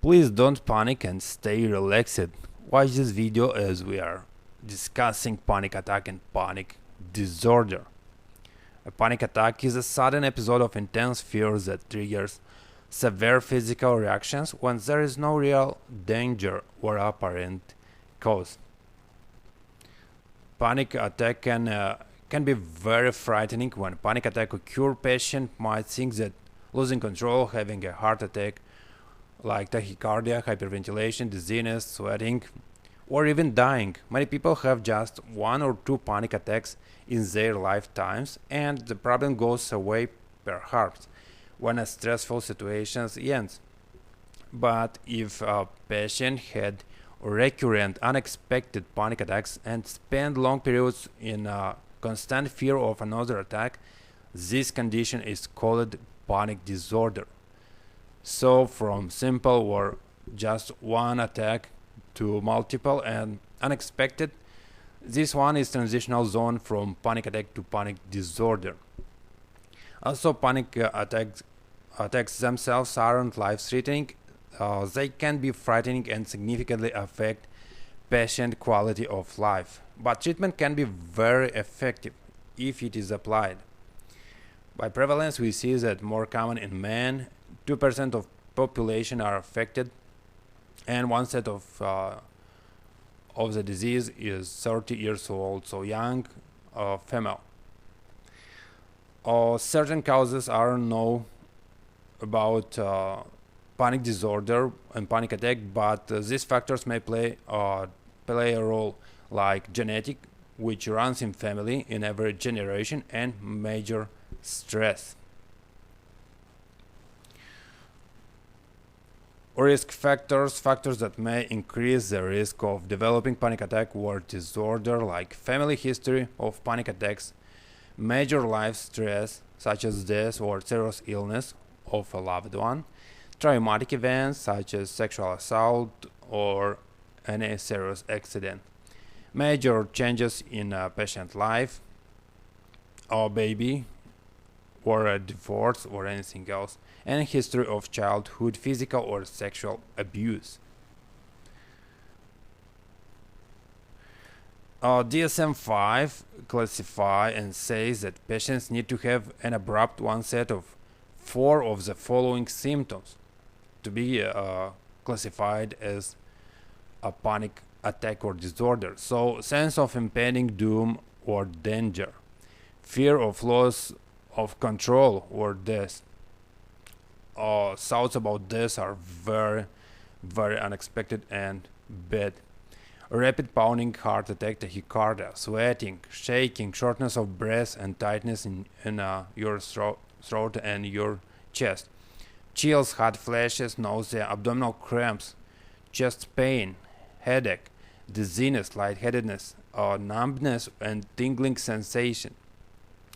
Please don't panic and stay relaxed. Watch this video as we are discussing panic attack and panic disorder. A panic attack is a sudden episode of intense fear that triggers severe physical reactions when there is no real danger or apparent cause. Panic attack can be very frightening. When panic attack occurs, patient might think that losing control, having a heart attack, like tachycardia, hyperventilation, dizziness, sweating, or even dying. Many people have just one or two panic attacks in their lifetimes, and the problem goes away perhaps when a stressful situation ends. But if a patient had recurrent unexpected panic attacks and spend long periods in constant fear of another attack, this condition is called panic disorder. So from simple or just one attack to multiple and unexpected, this one is transitional zone from panic attack to panic disorder. Also, panic attacks themselves aren't life-threatening. They can be frightening and significantly affect patient quality of life. But treatment can be very effective if it is applied. By prevalence, we see that more common in men, 2% of population are affected, and one set of the disease is 30 years old, so young, female. Certain causes are known about panic disorder and panic attack, but these factors may play a role, like genetic, which runs in family in every generation, and major stress. Risk factors that may increase the risk of developing panic attack or disorder, like family history of panic attacks, major life stress such as death or serious illness of a loved one, traumatic events such as sexual assault or any serious accident, major changes in a patient life, or baby, or a divorce or anything else, and history of childhood physical or sexual abuse. DSM-5 classify and says that patients need to have an abrupt onset of 4 of the following symptoms to be classified as a panic attack or disorder. So, sense of impending doom or danger, fear of loss of control or death. Thoughts about death are very, very unexpected and bad. Rapid pounding heart attack, tachycardia, sweating, shaking, shortness of breath, and tightness in your throat and your chest. Chills, hot flashes, nausea, abdominal cramps, chest pain, headache, dizziness, lightheadedness, numbness, and tingling sensation,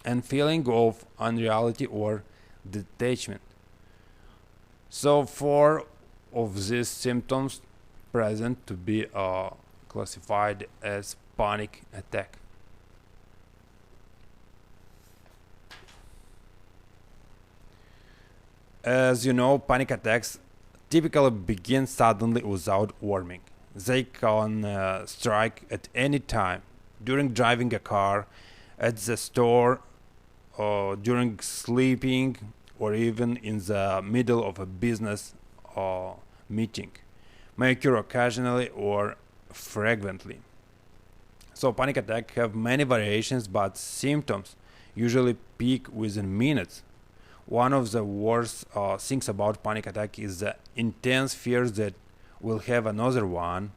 and feeling of unreality or detachment. So 4 of these symptoms present to be classified as panic attack. As you know, panic attacks typically begin suddenly without warning. They can strike at any time, during driving a car, at the store, during sleeping, or even in the middle of a business meeting. May occur occasionally or frequently. So panic attacks have many variations, but symptoms usually peak within minutes. One of the worst things about panic attack is the intense fear that we'll have another one,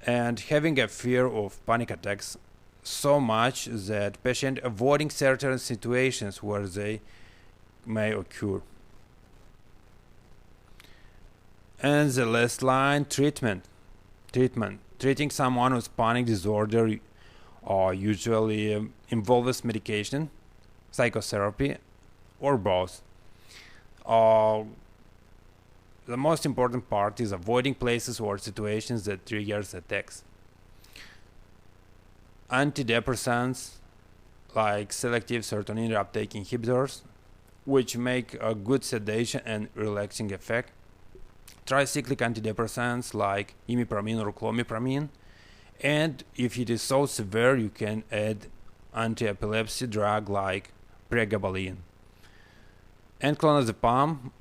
and having a fear of panic attacks so much that patient avoiding certain situations where they may occur. And the last line, treatment. Treating someone with panic disorder usually involves medication, psychotherapy, or both. The most important part is avoiding places or situations that triggers attacks. Antidepressants like selective serotonin uptake inhibitors, which make a good sedation and relaxing effect, tricyclic antidepressants like imipramine or clomipramine, and if it is so severe, you can add anti-epilepsy drug like pregabalin. And clonazepam,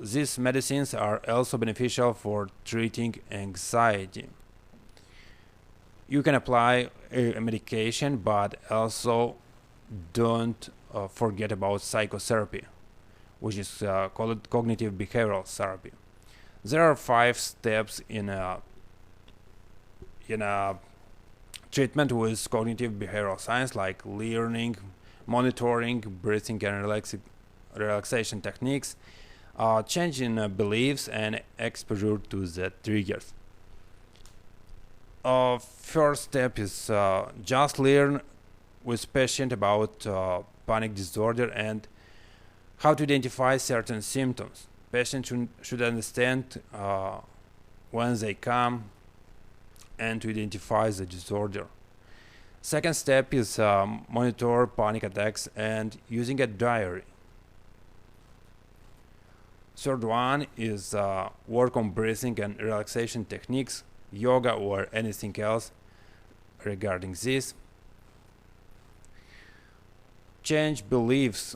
these medicines are also beneficial for treating anxiety. You can apply a medication, but also don't forget about psychotherapy, which is called cognitive behavioral therapy. There are 5 steps in a treatment with cognitive behavioral science, like learning, monitoring, breathing and relaxation techniques, changing beliefs, and exposure to the triggers. First step is just learn with patient about panic disorder and how to identify certain symptoms. Patients should understand when they come and to identify the disorder. Second step is monitor panic attacks and using a diary. Third one is work on breathing and relaxation techniques, yoga or anything else regarding this. Change beliefs.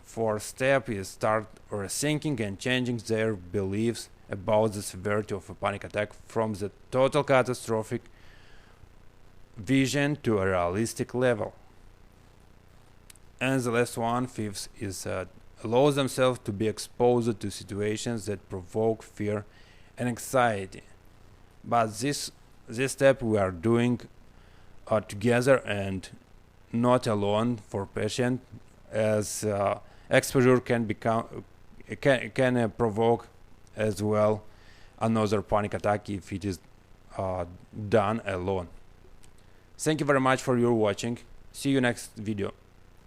Fourth step is start rethinking and changing their beliefs about the severity of a panic attack from the total catastrophic vision to a realistic level. And the last one, fifth, is allow themselves to be exposed to situations that provoke fear and anxiety. But this step we are doing together and not alone for patient, as exposure can provoke as well another panic attack if it is done alone. Thank you very much for your watching. See you next video.